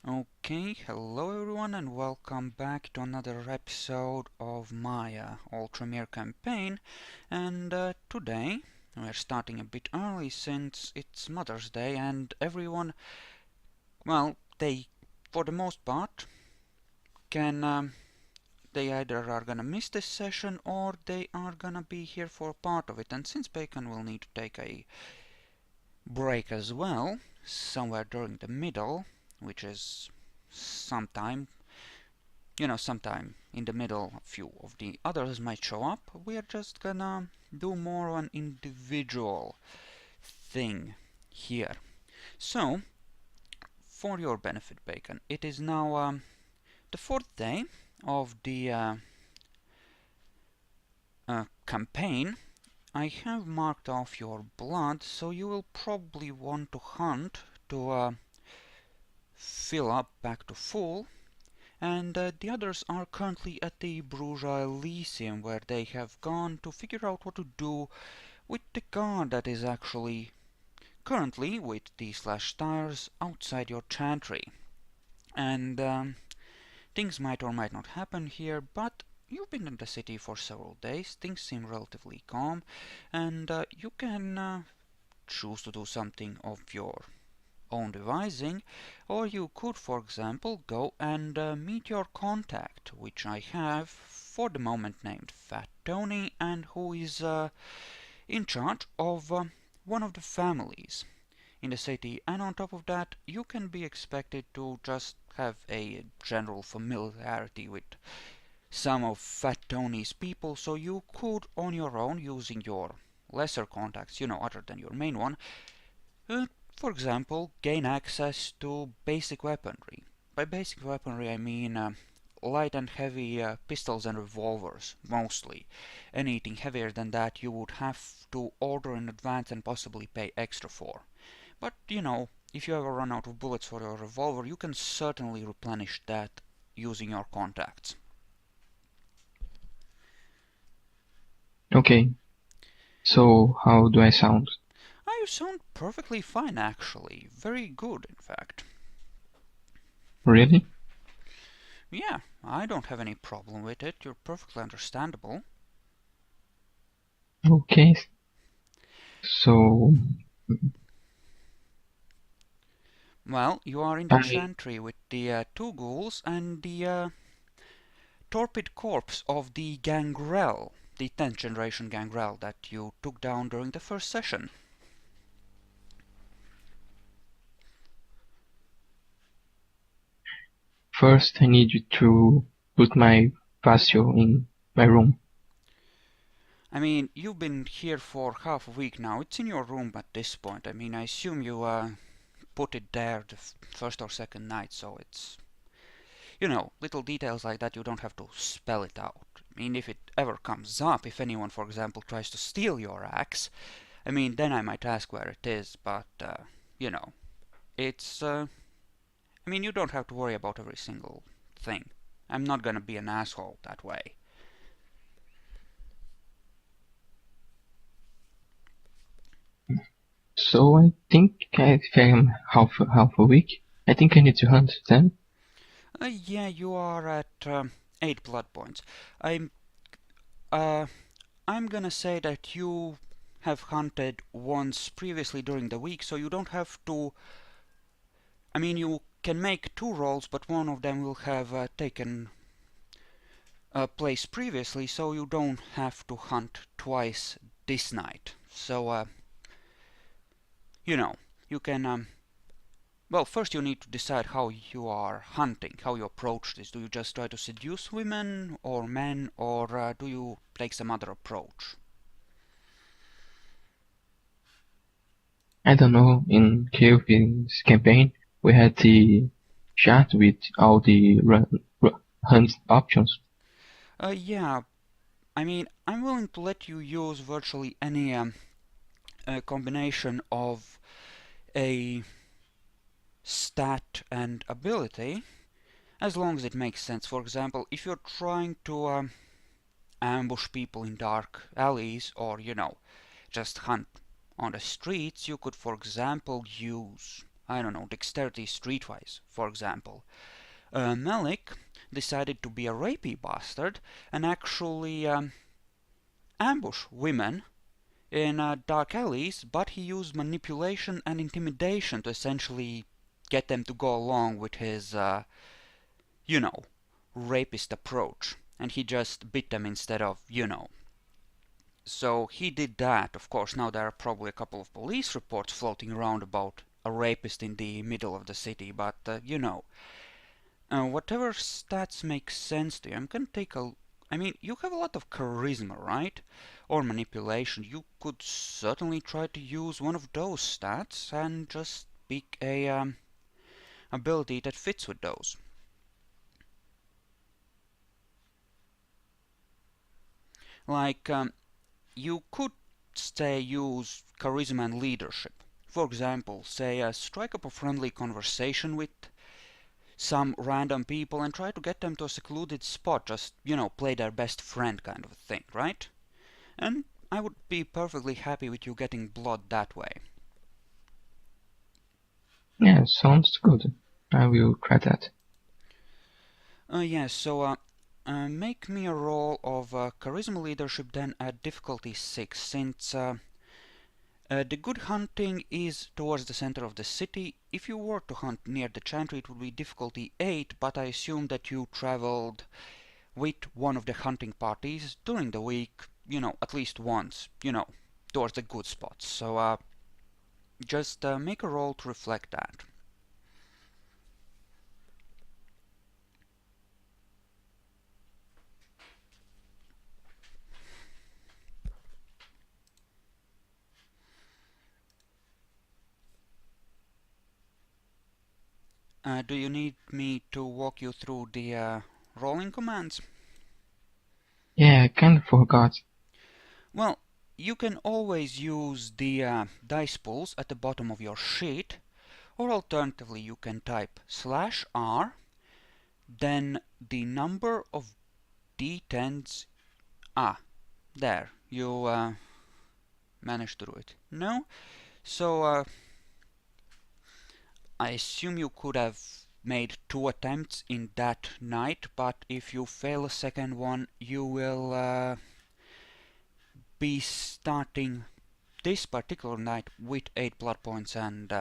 Okay, hello everyone and welcome back to another episode of my Tremere campaign. And today we're starting a bit early since it's Mother's Day and everyone, well, they, for the most part, they either are gonna miss this session or they are gonna be here for part of it. And since Bacon will need to take a break as well, somewhere during the middle, which is sometime sometime in the middle, a few of the others might show up. We are just gonna do more on individual thing here. So, for your benefit, Bacon, it is now the fourth day of the campaign. I have marked off your blood, so you will probably want to hunt to fill up back to full. And the others are currently at the Bruja Elysium, where they have gone to figure out what to do with the guard that is actually currently with the /tires outside your Chantry. And things might or might not happen here, but you've been in the city for several days, things seem relatively calm, and you can choose to do something of your own devising, or you could, for example, go and meet your contact, which I have for the moment named Fat Tony, and who is in charge of one of the families in the city. And on top of that, you can be expected to just have a general familiarity with some of Fat Tony's people, so you could, on your own, using your lesser contacts, other than your main one, for example, gain access to basic weaponry. By basic weaponry, I mean light and heavy pistols and revolvers, mostly. Anything heavier than that you would have to order in advance and possibly pay extra for. But, if you ever run out of bullets for your revolver, you can certainly replenish that using your contacts. Okay, so how do I sound? You sound perfectly fine, actually. Very good, in fact. Really? Yeah, I don't have any problem with it. You're perfectly understandable. Okay, so Well, you are in the I Chantry with the two ghouls and the torpid corpse of the Gangrel, the 10th generation Gangrel that you took down during the first session. first I need you to put my patio in my room. I mean, you've been here for half a week now. It's in your room at this point. I mean, I assume you put it there the first or second night, so it's, little details like that you don't have to spell it out. I mean, if it ever comes up, if anyone, for example, tries to steal your axe, I mean, then I might ask where it is, but, you know, it's, I mean, you don't have to worry about every single thing. I'm not gonna be an asshole that way. So I think if I'm half a week, I think I need to hunt them. Yeah, you are at 8 blood points. I'm, uh, I'm gonna say that you have hunted once previously during the week, so you don't have to. I mean, you can make two rolls, but one of them will have taken place previously, so you don't have to hunt twice this night. So, you know, you can. Well, first you need to decide how you are hunting, how you approach this. Do you just try to seduce women or men, or do you take some other approach? I don't know, in Kelvin's campaign, we had the chat with all the hunt options. Yeah, I mean, I'm willing to let you use virtually any combination of a stat and ability, as long as it makes sense. For example, if you're trying to ambush people in dark alleys, or, just hunt on the streets, you could, for example, use I don't know, dexterity streetwise, for example. Malik decided to be a rapey bastard and actually ambush women in dark alleys, but he used manipulation and intimidation to essentially get them to go along with his, you know, rapist approach. And he just bit them instead of, you know. So he did that. Of course, now there are probably a couple of police reports floating around about a rapist in the middle of the city, but, you know. Whatever stats make sense to you, I'm gonna take a... I mean, you have a lot of charisma, right? Or manipulation. You could certainly try to use one of those stats and just pick a ability that fits with those. Like, you could, say, use charisma and leadership. For example, say, strike up a friendly conversation with some random people and try to get them to a secluded spot, just, you know, play their best friend kind of a thing, right? And I would be perfectly happy with you getting blood that way. Yeah, sounds good. I will try that. Yeah, so make me a roll of charisma leadership then at difficulty 6, since the good hunting is towards the center of the city. If you were to hunt near the Chantry, it would be difficulty 8, but I assume that you traveled with one of the hunting parties during the week, you know, at least once, you know, towards the good spots. So just make a roll to reflect that. Do you need me to walk you through the rolling commands? Yeah, I kind of forgot. Well, you can always use the dice pools at the bottom of your sheet, or alternatively you can type /R, then the number of d10s. There, you managed to do it. No? So I assume you could have made 2 attempts in that night, but if you fail a second one, you will be starting this particular night with 8 blood points, and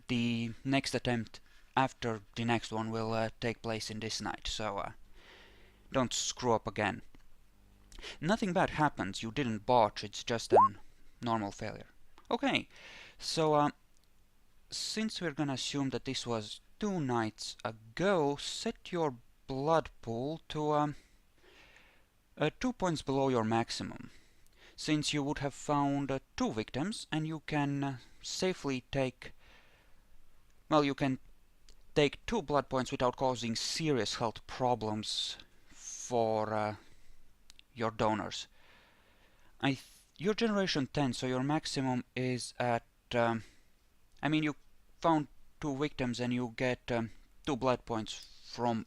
the next attempt after the next one will take place in this night, so don't screw up again. Nothing bad happens, you didn't botch, it's just a normal failure. Okay, so since we're gonna assume that this was 2 nights ago, set your blood pool to 2 points below your maximum, since you would have found 2 victims, and you can safely take... Well, you can take 2 blood points without causing serious health problems for your donors. You're generation 10, so your maximum is at... I mean, you found 2 victims and you get 2 blood points from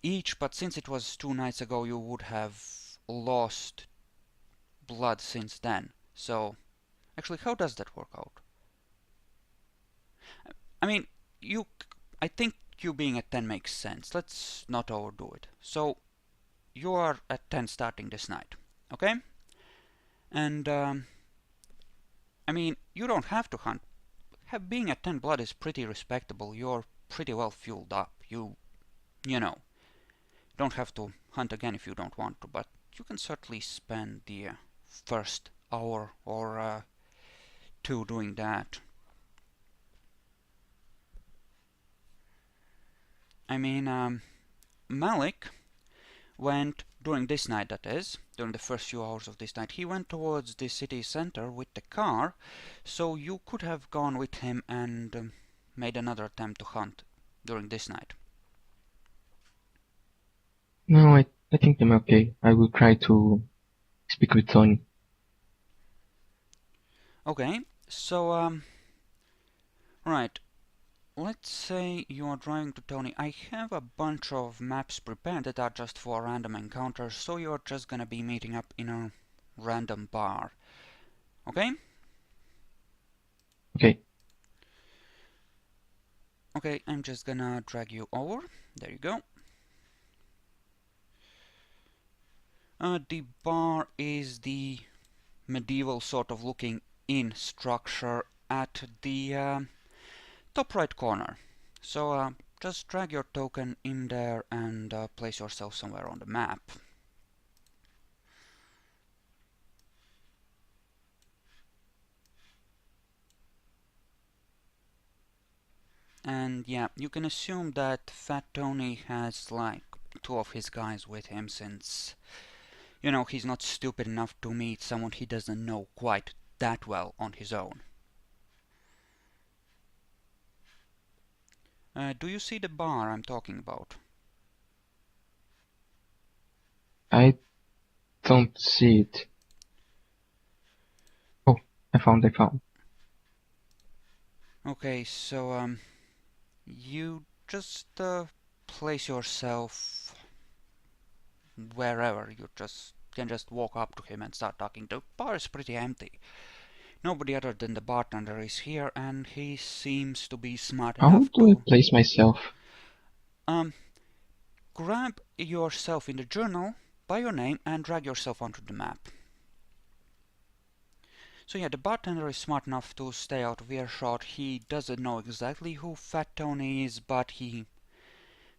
each, but since it was 2 nights ago, you would have lost blood since then. So, actually, how does that work out? I mean, I think you being at 10 makes sense. Let's not overdo it. So, you are at 10 starting this night, okay? And, I mean, you don't have to hunt. Being at 10 blood is pretty respectable. You're pretty well fueled up. You know, don't have to hunt again if you don't want to, but you can certainly spend the first hour or 2 doing that. I mean, Malik went, during this night that is, during the first few hours of this night, he went towards the city center with the car, so you could have gone with him and made another attempt to hunt during this night. No, I think I'm okay. I will try to speak with Tony. Okay, so, right. Let's say you are driving to Tony. I have a bunch of maps prepared that are just for random encounters, so you're just gonna be meeting up in a random bar. Okay? Okay. Okay, I'm just gonna drag you over. There you go. The bar is the medieval sort of looking inn structure at the top right corner. So just drag your token in there and place yourself somewhere on the map. And yeah, you can assume that Fat Tony has like 2 of his guys with him, since, you know, he's not stupid enough to meet someone he doesn't know quite that well on his own. Do you see the bar I'm talking about? I don't see it. Oh, I found. Okay, so you just place yourself wherever. You can just walk up to him and start talking. The bar is pretty empty. Nobody other than the bartender is here, and he seems to be smart How enough do I to place myself? grab yourself in the journal by your name and drag yourself onto the map. So yeah, the bartender is smart enough to stay out of earshot. He doesn't know exactly who Fat Tony is, but he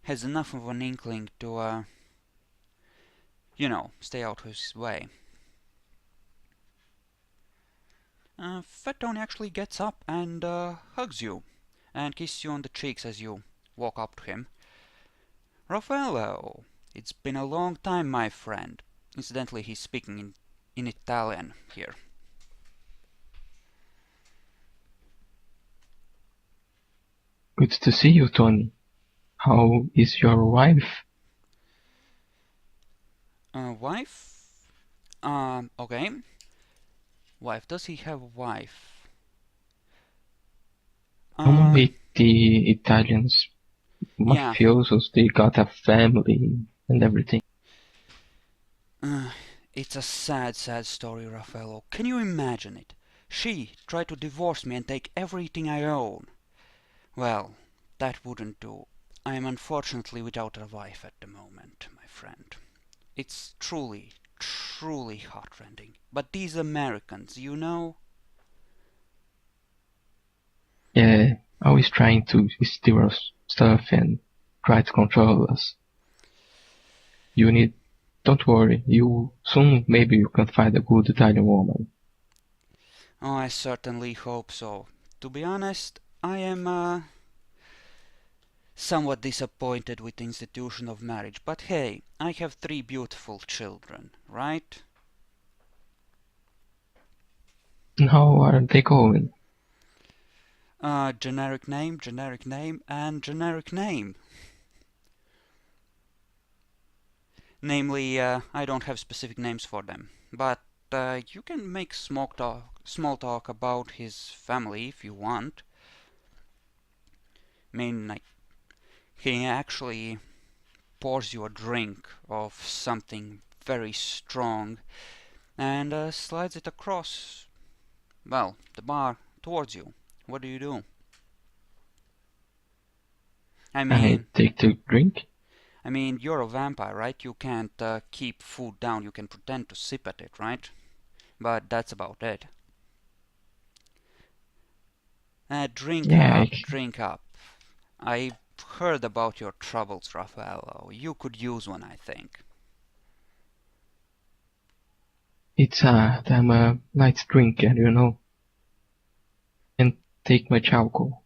has enough of an inkling to, you know, stay out of his way. Fat Tony actually gets up and hugs you and kisses you on the cheeks as you walk up to him. Raffaello, it's been a long time, my friend. Incidentally, he's speaking in Italian here. Good to see you, Tony. How is your wife? Wife? Okay. Wife. Does he have a wife? Normally, the Italians, Yeah. mafiosos, they got a family and everything. It's a sad, sad story, Raffaello. Can you imagine it? She tried to divorce me and take everything I own. Well, that wouldn't do. I am unfortunately without a wife at the moment, my friend. It's truly, truly heartrending. But these Americans, you know? Yeah, always trying to steal our stuff and try to control us. Don't worry, maybe you can find a good Italian woman. Oh, I certainly hope so. To be honest, I am somewhat disappointed with the institution of marriage. But hey, I have 3 beautiful children, right? And how are they going? Generic name, and generic name. Namely, I don't have specific names for them, but you can make small talk about his family if you want. I mean, like, he actually pours you a drink of something very strong and slides it across, well, the bar towards you. What do you do? I I mean, take the drink. you're a vampire, right? You can't keep food down. You can pretend to sip at it, right? But that's about it. Drink Yeah, up, drink up. I've heard about your troubles, Raffaello. You could use one, I think. I'm a light drinker, you know. And take much alcohol.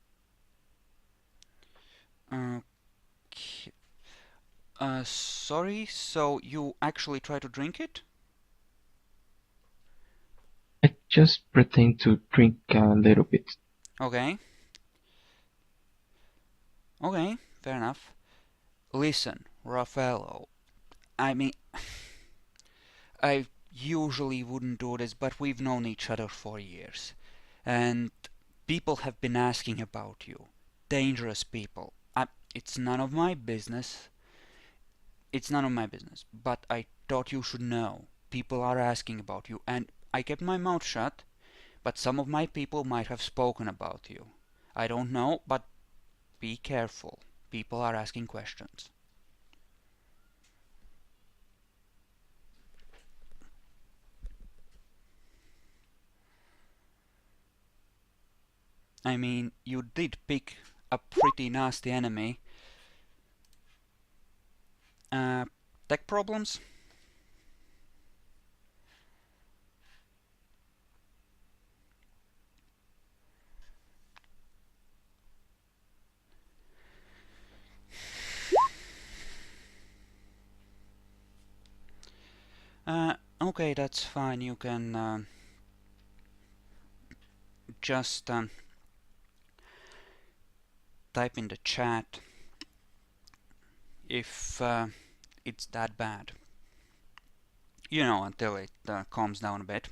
Sorry, so you actually try to drink it? I just pretend to drink a little bit. Okay. Okay, fair enough. Listen, Raffaello, I mean, I usually wouldn't do this, but we've known each other for years. And people have been asking about you. Dangerous people. It's none of my business. It's none of my business. But I thought you should know. People are asking about you. And I kept my mouth shut, but some of my people might have spoken about you. I don't know, but be careful. People are asking questions. I mean, you did pick a pretty nasty enemy. Tech problems? Okay, that's fine. You can just type in the chat if it's that bad. You know, until it calms down a bit.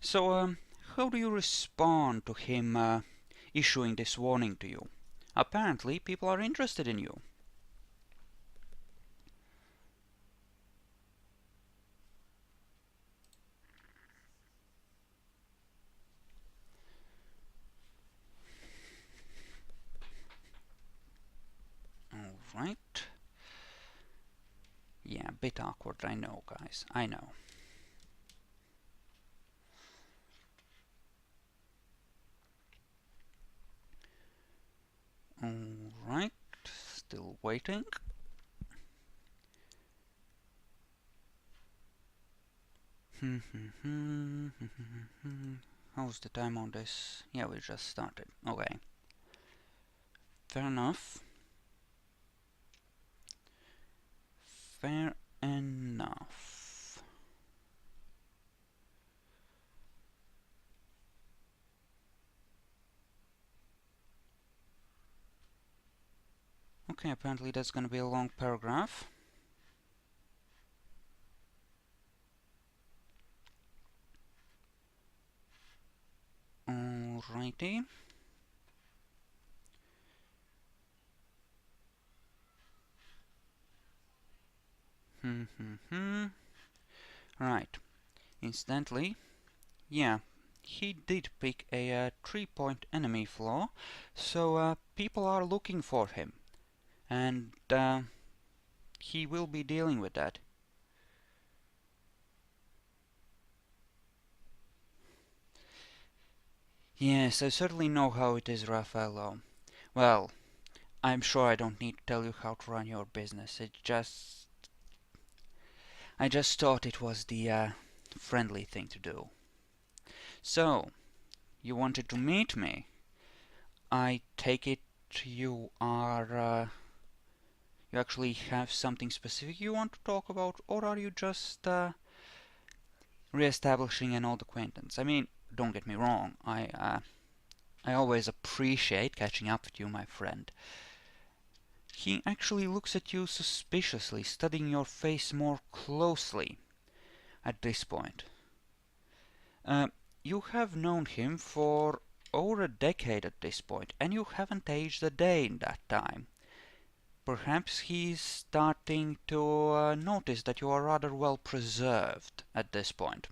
So, how do you respond to him issuing this warning to you? Apparently, people are interested in you. Alright. Yeah, a bit awkward, I know, guys. I know. Alright, still waiting. How's the time on this? Yeah, we just started. Okay. Fair enough. Fair enough. Okay, apparently that's gonna be a long paragraph. Alrighty. Right. Incidentally, yeah, he did pick a 3-point enemy flaw, so people are looking for him, and he will be dealing with that. Yes, I certainly know how it is, Raffaello. Well, I'm sure I don't need to tell you how to run your business. I just thought it was the friendly thing to do. So, you wanted to meet me? I take it you are, you actually have something specific you want to talk about, or are you just re-establishing an old acquaintance? I mean, don't get me wrong, I always appreciate catching up with you, my friend. He actually looks at you suspiciously, studying your face more closely at this point. You have known him for over a decade at this point, and you haven't aged a day in that time. Perhaps he's starting to notice that you are rather well preserved at this point.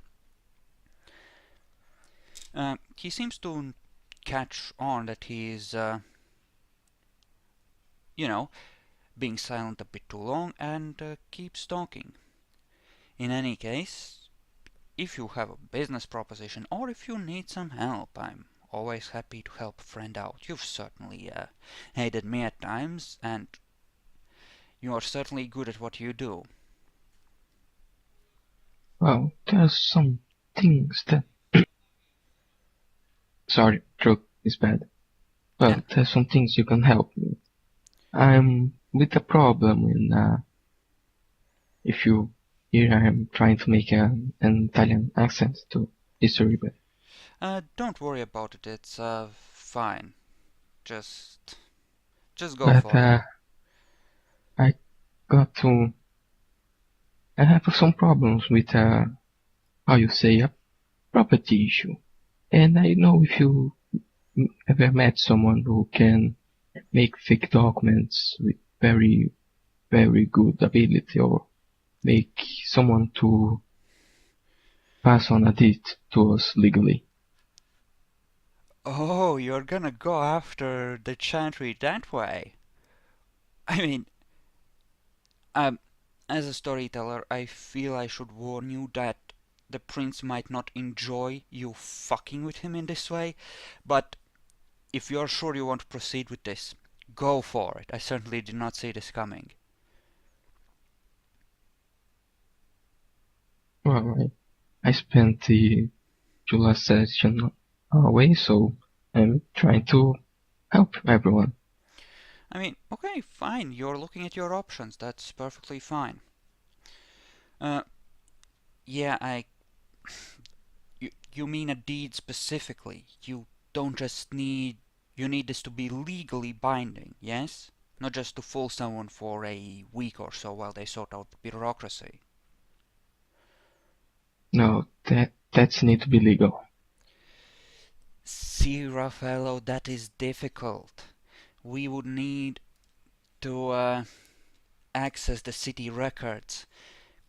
He seems to catch on that he's, you know, being silent a bit too long, and keeps talking. In any case, if you have a business proposition or if you need some help, I'm always happy to help a friend out. You've certainly aided me at times, and you are certainly good at what you do. Well, there's some things that... Sorry, throat is bad. Well, Yeah. there's some things you can help me with. I'm with a problem in, if you hear I'm trying to make an Italian accent to history, but... Don't worry about it, it's fine. Just go But, for it. I got to... I have some problems with, how you say, a property issue. And I know if you ever met someone who can make fake documents with very, very good ability, or make someone to pass on a deed to us legally. Oh, you're gonna go after the Chantry that way. I mean, um, as a storyteller, I feel I should warn you that the prince might not enjoy you fucking with him in this way, but if you're sure you want to proceed with this, go for it. I certainly did not see this coming. Well, I spent the last session away, so I'm trying to help everyone. I mean, okay, fine, you're looking at your options, that's perfectly fine. Uh, yeah, you mean a deed specifically. You don't just need, you need this to be legally binding, yes? Not just to fool someone for a week or so while they sort out the bureaucracy. No, that's need to be legal. See, Raffaello, that is difficult. We would need to access the city records.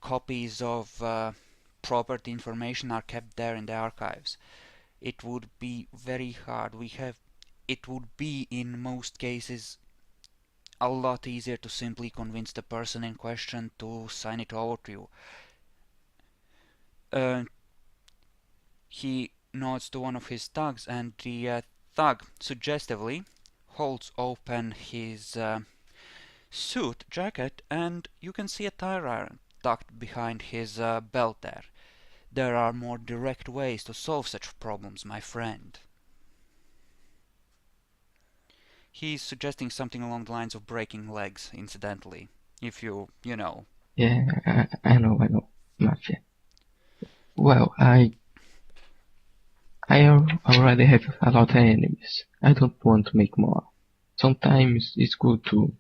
Copies of property information are kept there in the archives. It would be very hard. It would be in most cases a lot easier to simply convince the person in question to sign it over to you. Uh, he nods to one of his thugs, and the thug suggestively holds open his suit jacket, and you can see a tire iron tucked behind his belt there. There are more direct ways to solve such problems, my friend. He's suggesting something along the lines of breaking legs, incidentally. If you know. Yeah, I know, Mafia. Well, I already have a lot of enemies. I don't want to make more. Sometimes it's good to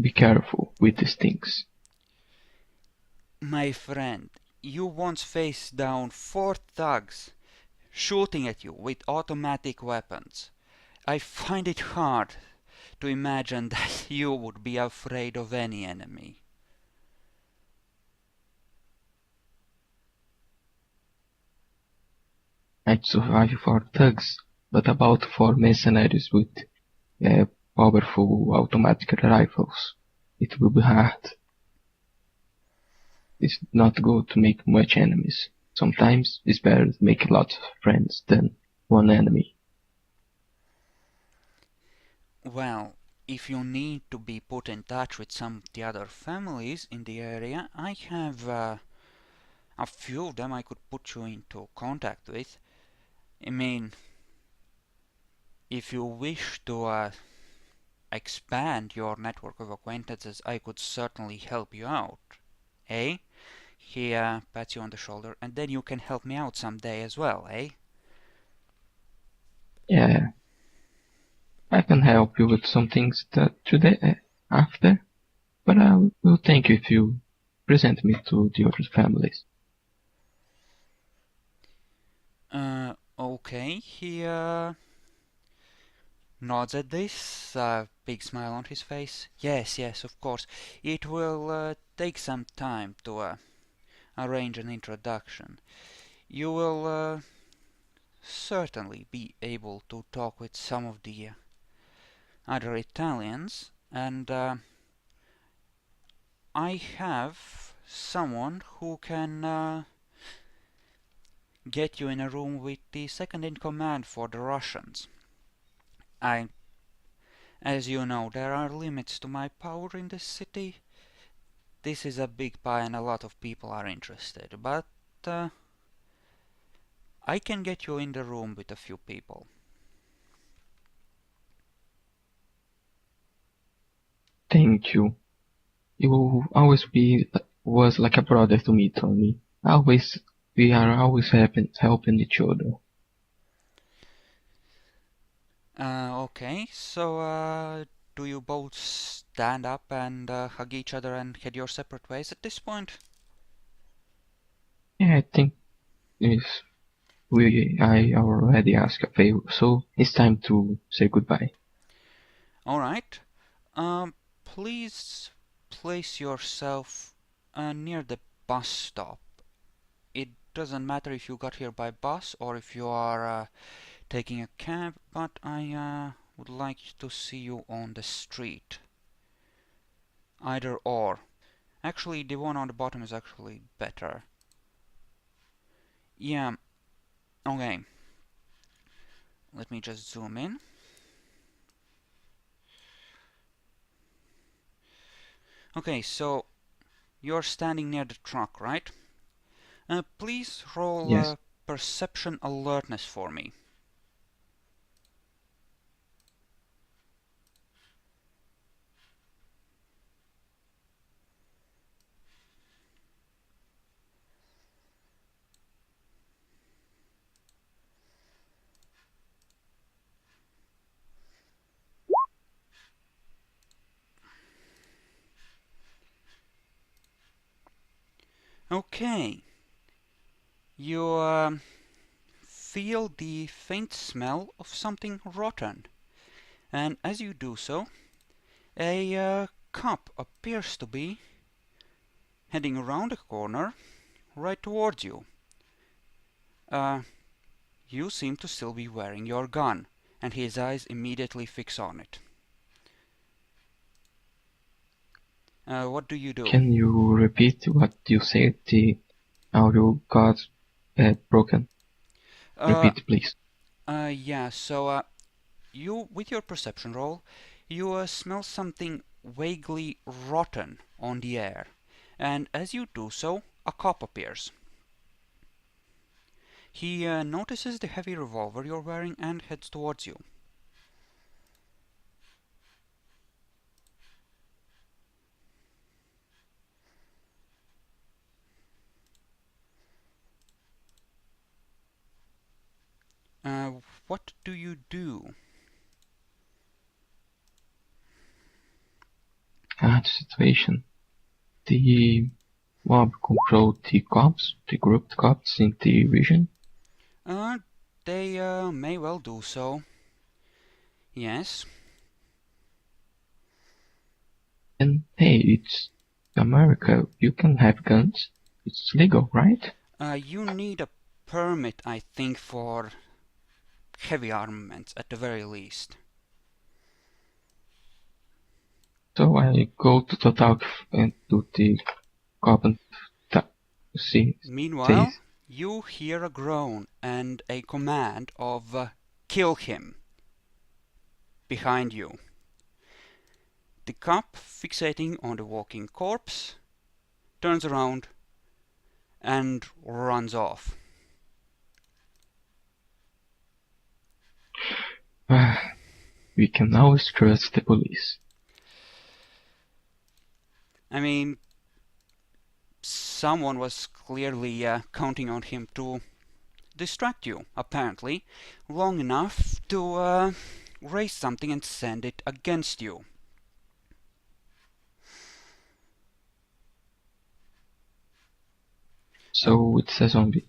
be careful with these things. My friend, you once faced down 4 thugs shooting at you with automatic weapons. I find it hard to imagine that you would be afraid of any enemy. I'd survive for thugs, but about for mercenaries with uh, powerful automatic rifles, it will be hard. It's not good to make much enemies. Sometimes it's better to make lots of friends than one enemy. Well, if you need to be put in touch with some of the other families in the area, I have a few of them I could put you into contact with. I mean, if you wish to expand your network of acquaintances, I could certainly help you out. Eh? He pats you on the shoulder, and then you can help me out someday as well, eh? Yeah, I can help you with some things that today after, but I will thank you if you present me to the other families. Okay. He nods at this, big smile on his face. Yes, yes, of course. It will take some time to arrange an introduction. You will certainly be able to talk with some of the other Italians, and I have someone who can get you in a room with the second in command for the Russians. I, as you know, there are limits to my power in this city. This is a big pie and a lot of people are interested, but uh, I can get you in the room with a few people. Thank you. You will always be was like a brother to me, Tony. Always, we are always helping each other. Okay, so do you both stand up and hug each other and head your separate ways at this point? Yeah, I think is I already asked a favor, so it's time to say goodbye. Alright. Please place yourself near the bus stop. It doesn't matter if you got here by bus or if you are taking a cab, but I would like to see you on the street. Either or. Actually, the one on the bottom is actually better. Yeah, okay. Let me just zoom in. Okay, so you're standing near the truck, right? Please roll Yes. perception alertness for me. Okay. You feel the faint smell of something rotten, and as you do so, a cop appears to be heading around a corner right towards you. Uh, you seem to still be wearing your gun, and his eyes immediately fix on it. What do you do? Can you repeat what you said? The audio got broken. Uh, Repeat, please. yeah, so you, with your perception roll, you smell something vaguely rotten on the air, and as you do so, a cop appears. He notices the heavy revolver you're wearing and heads towards you. What do you do? The situation. The mob controlled the cops, the grouped cops in the region. They may well do so. Yes. And hey, it's America. You can have guns. It's legal, right? You need a permit, I think, for heavy armaments at the very least. So I go to the talk and to the cop and see. Meanwhile, Says, you hear a groan and a command of kill him behind you. The cop, fixating on the walking corpse, turns around and runs off. we can always trust the police. I mean, someone was clearly counting on him to distract you, apparently, long enough to raise something and send it against you. So it's a zombie.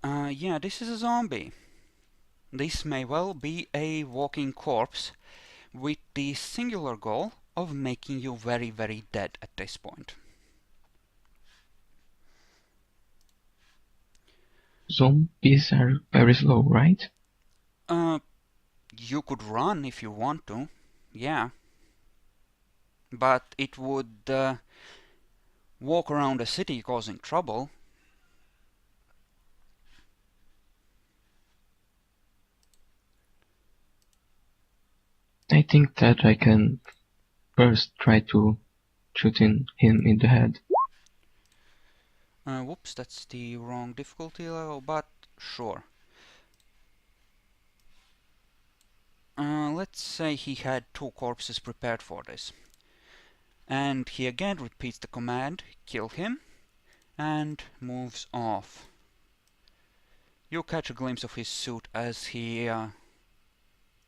Yeah, this is a zombie. This may well be a walking corpse with the singular goal of making you very, very dead at this point. Zombies are very slow, right? You could run if you want to, yeah. But it would walk around the city causing trouble. I think that I can first try to shoot him in the head. Whoops, that's the wrong difficulty level, but sure. Let's say he had 2 corpses prepared for this. And he again repeats the command, kill him, and moves off. You catch a glimpse of his suit as he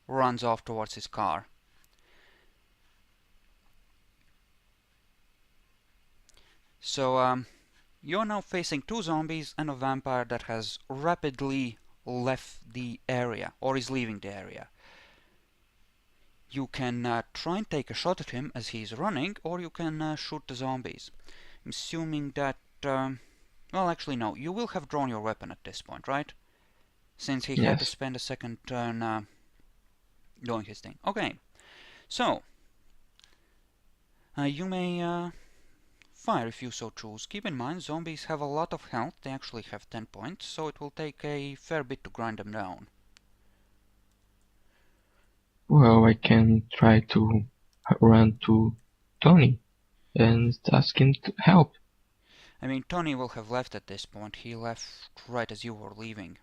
runs off towards his car. So, you're now facing 2 zombies and a vampire that has rapidly left the area, or is leaving the area. You can try and take a shot at him as he's running, or you can shoot the zombies. I'm assuming that Well, actually, no. You will have drawn your weapon at this point, right? Since he had to Yes. spend a second turn doing his thing. Okay, so you may fire if you so choose. Keep in mind, zombies have a lot of health. They actually have 10 points, so it will take a fair bit to grind them down. Well, I can try to run to Tony and ask him to help. I mean, Tony will have left at this point. He left right as you were leaving.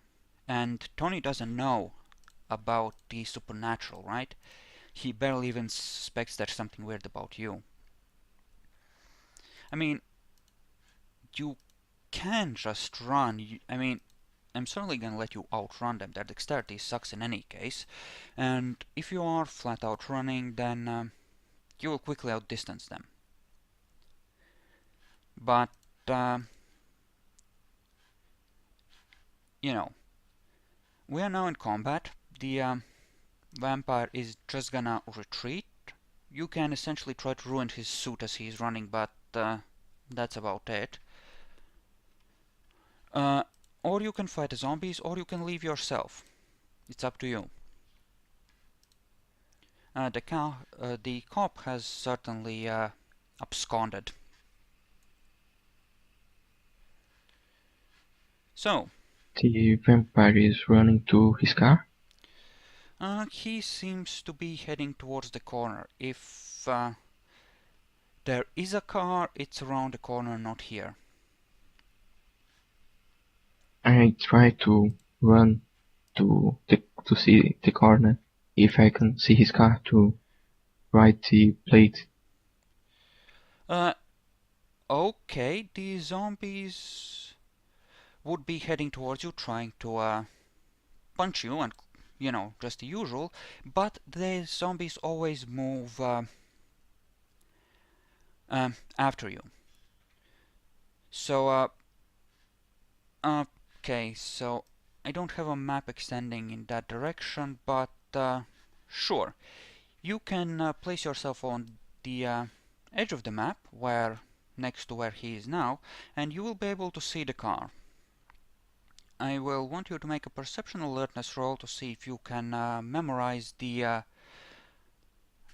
And Tony doesn't know about the supernatural, right? He barely even suspects there's something weird about you. I mean, you can just run. I mean, I'm certainly gonna let you outrun them. Their dexterity sucks in any case. And if you are flat out running, then you will quickly outdistance them. But, you know, we are now in combat. The vampire is just gonna retreat. You can essentially try to ruin his suit as he's running, but that's about it. Or you can fight the zombies, or you can leave yourself. It's up to you. The cop has certainly absconded. So, The vampire is running to his car. he seems to be heading towards the corner. If there is a car, it's around the corner, not here. I try to run to see the corner if I can see his car to write the plate. Okay, the zombies would be heading towards you, trying to punch you, and you know, just the usual. But the zombies always move after you. So, okay, so I don't have a map extending in that direction, but sure, you can place yourself on the edge of the map, where next to where he is now, and you will be able to see the car. I will want you to make a perception alertness roll to see if you can memorize the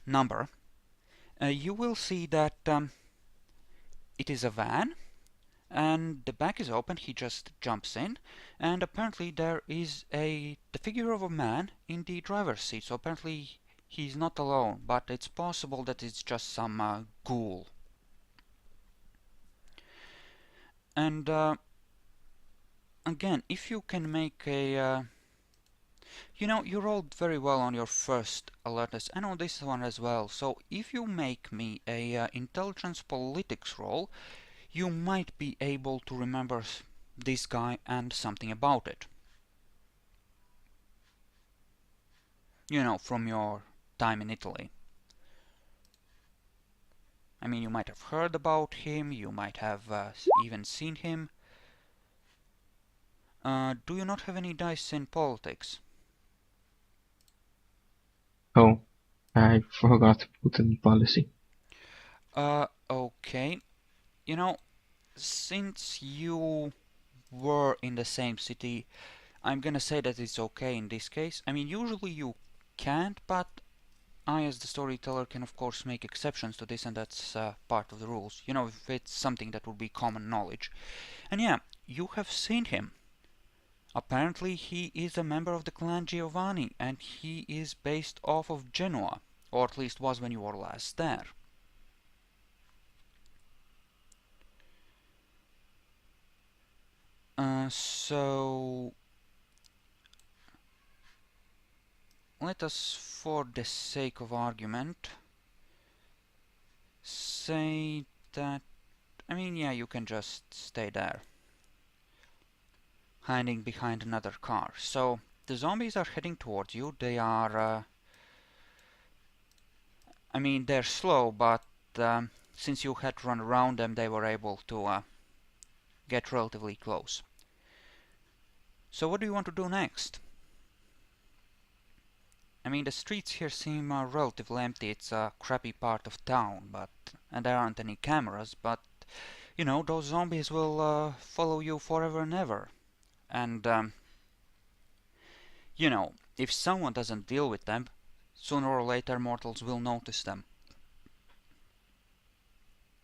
number. You will see that it is a van, and the back is open. He just jumps in, and apparently there is the figure of a man in the driver's seat. So apparently he's not alone, but it's possible that it's just some ghoul. And again, if you can make a you know, you rolled very well on your first alertness and on this one as well. So if you make me a intelligence politics roll, you might be able to remember this guy and something about it. You know, from your time in Italy. I mean, you might have heard about him, you might have even seen him. Do you not have any dice in politics? Oh, I forgot to put in policy. Okay. You know, since you were in the same city, I'm gonna say that it's okay in this case. I mean, usually you can't, but I, as the storyteller, can of course make exceptions to this, and that's part of the rules. You know, if it's something that would be common knowledge. And yeah, you have seen him. Apparently, he is a member of the clan Giovanni, and he is based off of Genoa, or at least was when you were last there. So let us, for the sake of argument, say that, I mean, yeah, you can just stay there, hiding behind another car. So the zombies are heading towards you. They are, I mean, they're slow, but since you had run around them, they were able to get relatively close. So what do you want to do next? I mean, the streets here seem relatively empty. It's a crappy part of town, and there aren't any cameras, but you know, those zombies will follow you forever and ever. And, you know, if someone doesn't deal with them, sooner or later mortals will notice them.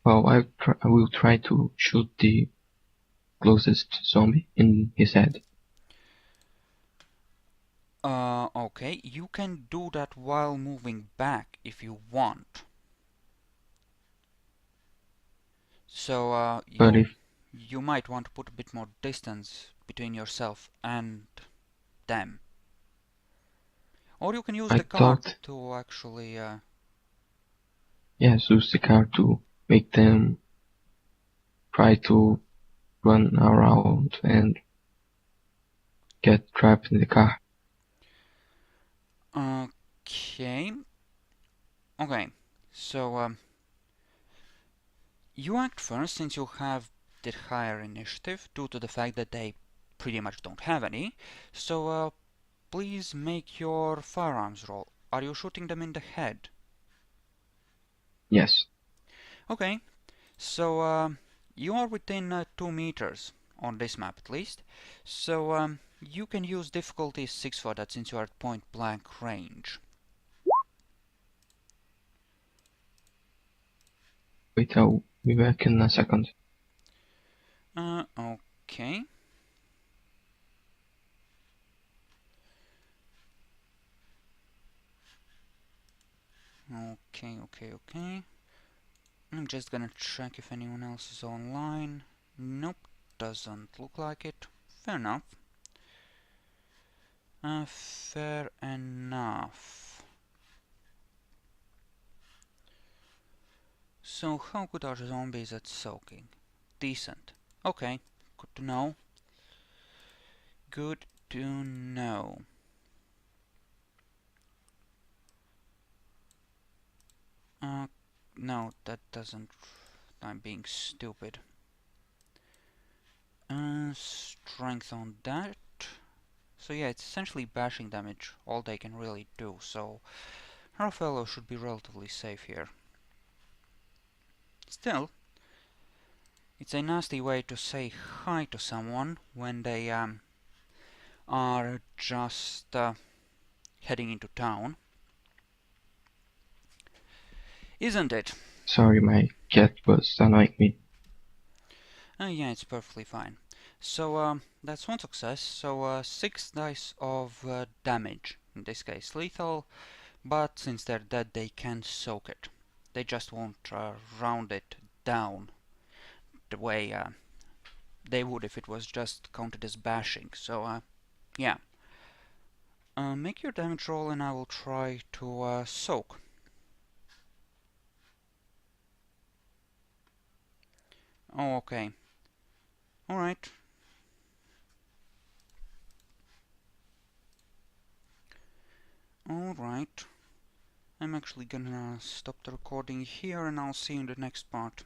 Well, I will try to shoot the closest zombie in his head. Okay, you can do that while moving back if you want. So, But if you might want to put a bit more distance between yourself and them. Or you can use I the cart thought, to actually, yes, use the car to make them try to run around and get trapped in the car. okay. Okay, so, you act first since you have the higher initiative due to the fact that they pretty much don't have any. So, please make your firearms roll. Are you shooting them in the head? Yes. Okay, so you are within 2 meters on this map at least. So you can use difficulty 6 for that since you are at point blank range. Wait, I'll be back in a second. Okay. Okay. I'm just gonna check if anyone else is online. Nope, doesn't look like it. Fair enough. Fair enough. So, how good are zombies at soaking? Decent. Okay, good to know. Good to know. No, that doesn't. I'm being stupid. Strength on that. So yeah, it's essentially bashing damage, all they can really do, so our fellow should be relatively safe here. Still, it's a nasty way to say hi to someone when they are just heading into town. Isn't it? Sorry, my cat was annoying me. Yeah, it's perfectly fine. So that's one success. So 6 dice of damage. In this case, lethal. But since they're dead, they can soak it. They just won't round it down the way they would if it was just counted as bashing. So yeah. Make your damage roll, and I will try to soak. Oh, okay. Alright. Alright. I'm actually gonna stop the recording here and I'll see you in the next part.